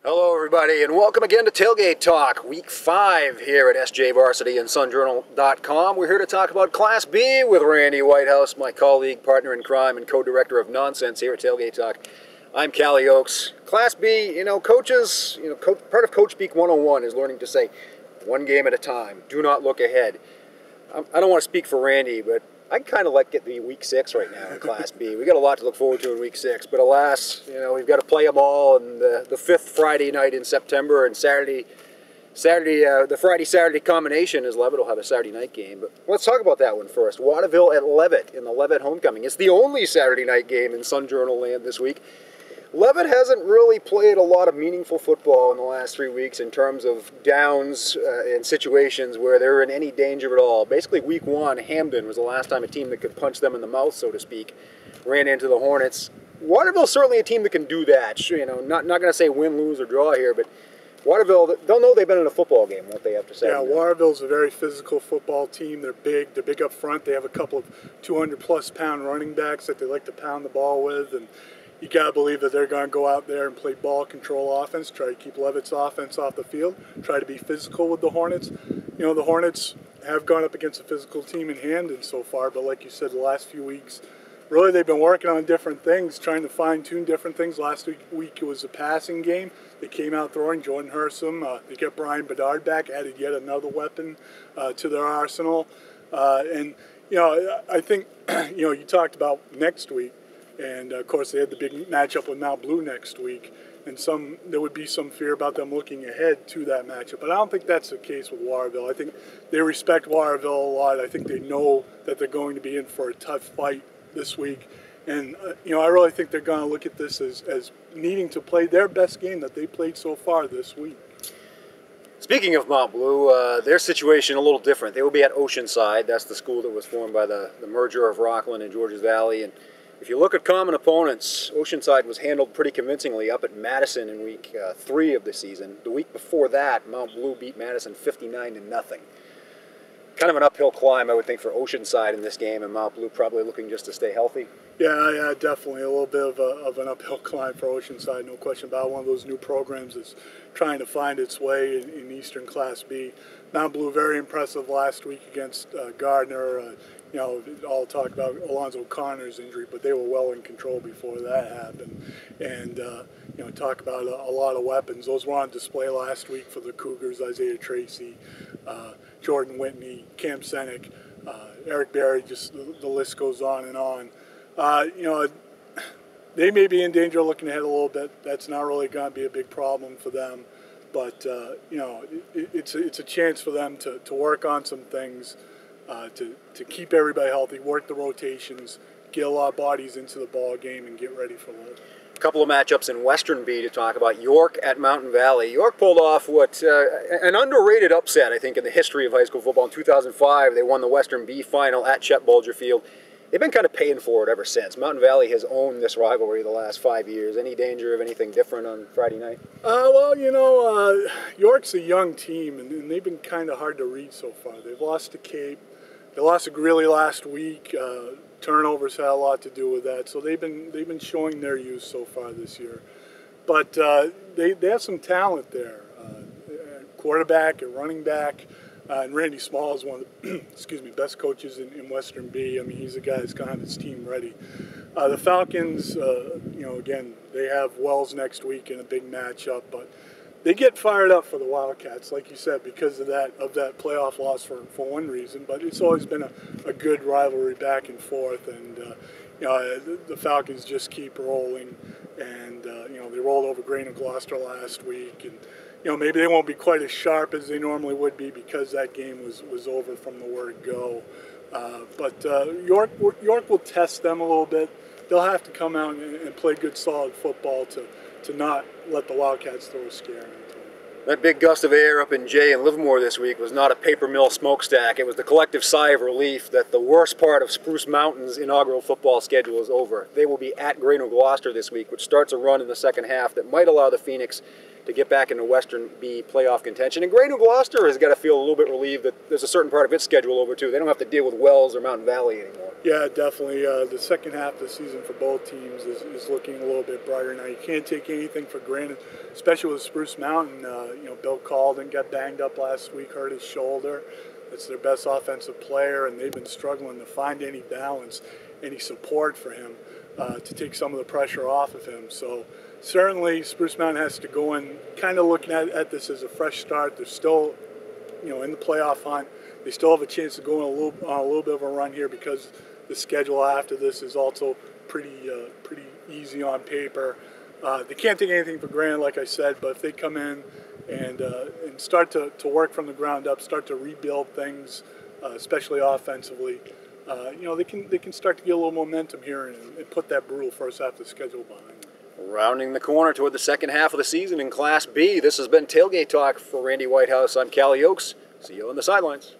Hello, everybody, and welcome again to Tailgate Talk, Week 5 here at SJ Varsity and SunJournal.com. We're here to talk about Class B with Randy Whitehouse, my colleague, partner in crime, and co-director of nonsense here at Tailgate Talk. I'm Kalle Oakes. Class B, coaches, part of Coach Speak 101 is learning to say, one game at a time, do not look ahead. I don't want to speak for Randy, but I'd kind of like it to be Week 6 right now in Class B. We got a lot to look forward to in Week 6, but alas, we've got to play them all on the fifth Friday night in September, and the Friday-Saturday combination is Levitt will have a Saturday night game. But let's talk about that one first. Waterville at Levitt in the Levitt homecoming. It's the only Saturday night game in Sun Journal land this week. Levitt hasn't really played a lot of meaningful football in the last 3 weeks in terms of downs and situations where they're in any danger at all. Basically, Week 1, Hamden was the last time a team that could punch them in the mouth, so to speak, ran into the Hornets. Waterville's certainly a team that can do that. Not going to say win, lose, or draw here, but Waterville, they'll know they've been in a football game, won't they, after Saturday? Yeah, Waterville's a very physical football team. They're big up front. They have a couple of 200-plus pound running backs that they like to pound the ball with, and you got to believe that they're going to go out there and play ball control offense, try to keep Levitt's offense off the field, try to be physical with the Hornets. The Hornets have gone up against a physical team in Hamden so far, but like you said, the last few weeks, really they've been working on different things, trying to fine-tune different things. Last week it was a passing game. They came out throwing Jordan Hersom. They get Brian Bedard back, added yet another weapon to their arsenal. I think, you talked about next week. And, of course, they had the big matchup with Mount Blue next week. And there would be some fear about them looking ahead to that matchup. But I don't think that's the case with Waterville. I think they respect Waterville a lot. I think they know that they're going to be in for a tough fight this week. And, I really think they're going to look at this as needing to play their best game that they played so far this week. Speaking of Mount Blue, their situation a little different. They will be at Oceanside. That's the school that was formed by the merger of Rockland and Georges Valley. And if you look at common opponents, Oceanside was handled pretty convincingly up at Madison in week 3 of the season. The week before that, Mount Blue beat Madison 59-0. Kind of an uphill climb, I would think, for Oceanside in this game, and Mount Blue probably looking just to stay healthy. Yeah, definitely. A little bit of an uphill climb for Oceanside, no question about it. One of those new programs that's trying to find its way in Eastern Class B. Mount Blue, very impressive last week against Gardner. All talk about Alonzo Connor's injury, but they were well in control before that happened. And, talk about a lot of weapons. Those were on display last week for the Cougars: Isaiah Tracy, Jordan Whitney, Cam Senick, Eric Berry, just the list goes on and on. They may be in danger of looking ahead a little bit. That's not really going to be a big problem for them. But, it's a chance for them to work on some things, to keep everybody healthy, work the rotations, get a lot of bodies into the ball game, and get ready for that. A couple of matchups in Western B to talk about. York at Mountain Valley. York pulled off an underrated upset, I think, in the history of high school football. In 2005, they won the Western B final at Chet Bulger Field. They've been kind of paying for it ever since. Mountain Valley has owned this rivalry the last 5 years. Any danger of anything different on Friday night? York's a young team, and they've been kind of hard to read so far. They've lost to Cape. They lost to Greeley last week. Turnovers had a lot to do with that. So they've been showing their use so far this year. But they have some talent there. Quarterback and running back. And Randy Small is one of the best coaches in Western B. I mean, he's a guy that's got his team ready. The Falcons, again, they have Wells next week in a big matchup, but they get fired up for the Wildcats, like you said, because of that playoff loss for one reason. But it's always been a good rivalry back and forth, and the Falcons just keep rolling. And they rolled over Grain and Gloucester last week, and maybe they won't be quite as sharp as they normally would be because that game was over from the word go. But York will test them a little bit. They'll have to come out and play good, solid football to not let the Wildcats throw a scare into them. That big gust of air up in Jay and Livermore this week was not a paper mill smokestack. It was the collective sigh of relief that the worst part of Spruce Mountain's inaugural football schedule is over. They will be at Grain and Gloucester this week, which starts a run in the second half that might allow the Phoenix to get back into Western B playoff contention. And Grey New Gloucester has got to feel a little bit relieved that there's a certain part of its schedule over too. They don't have to deal with Wells or Mountain Valley anymore. Yeah, definitely. The second half of the season for both teams is looking a little bit brighter now. You can't take anything for granted, especially with Spruce Mountain. Bill Calden got banged up last week, hurt his shoulder. It's their best offensive player, and they've been struggling to find any balance, any support for him to take some of the pressure off of him. So certainly Spruce Mountain has to go in kind of looking at this as a fresh start. They're still, in the playoff hunt. They still have a chance to go on a little bit of a run here because the schedule after this is also pretty easy on paper. They can't take anything for granted, like I said, but if they come in and start to work from the ground up, start to rebuild things, especially offensively, they can start to get a little momentum here and put that brutal first half of the schedule behind them. Rounding the corner toward the second half of the season in Class B, this has been Tailgate Talk for Randy Whitehouse. I'm Kalle Oaks. See you on the sidelines.